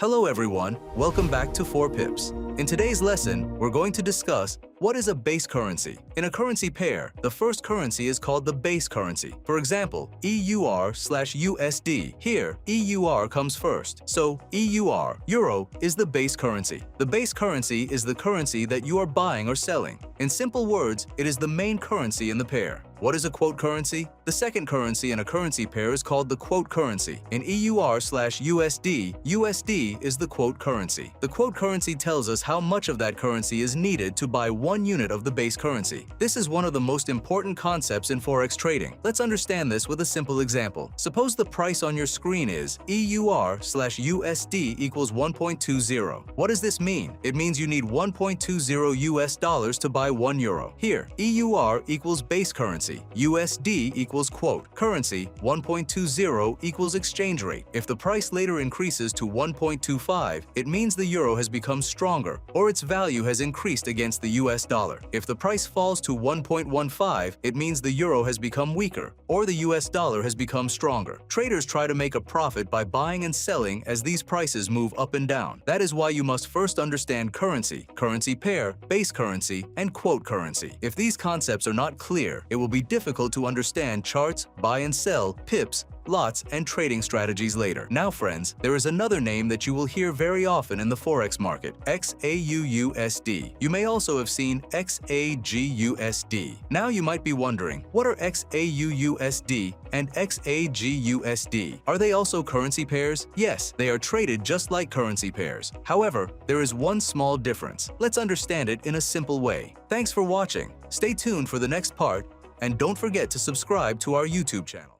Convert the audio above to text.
Hello everyone, welcome back to ForPips. In today's lesson, we're going to discuss what is a base currency. In a currency pair, the first currency is called the base currency. For example, EUR/USD. Here, EUR comes first. So EUR, euro, is the base currency. The base currency is the currency that you are buying or selling. In simple words, it is the main currency in the pair. What is a quote currency? The second currency in a currency pair is called the quote currency. In EUR/USD, USD is the quote currency. The quote currency tells us how much of that currency is needed to buy one unit of the base currency. This is one of the most important concepts in Forex trading. Let's understand this with a simple example. Suppose the price on your screen is EUR/USD equals 1.20. What does this mean? It means you need 1.20 US dollars to buy 1 euro. Here, EUR equals base currency. USD equals quote currency, 1.20 equals exchange rate. If the price later increases to 1.25, it means the euro has become stronger or its value has increased against the US dollar. If the price falls to 1.15, it means the euro has become weaker or the US dollar has become stronger. Traders try to make a profit by buying and selling as these prices move up and down. That is why you must first understand currency, currency pair, base currency, and quote currency. If these concepts are not clear, it will be difficult to understand charts, buy and sell, pips, lots, and trading strategies later. Now friends, there is another name that you will hear very often in the Forex market, XAUUSD. You may also have seen XAGUSD. Now you might be wondering, what are XAUUSD and XAGUSD? Are they also currency pairs? Yes, they are traded just like currency pairs. However, there is one small difference. Let's understand it in a simple way. Thanks for watching. Stay tuned for the next part, and don't forget to subscribe to our YouTube channel.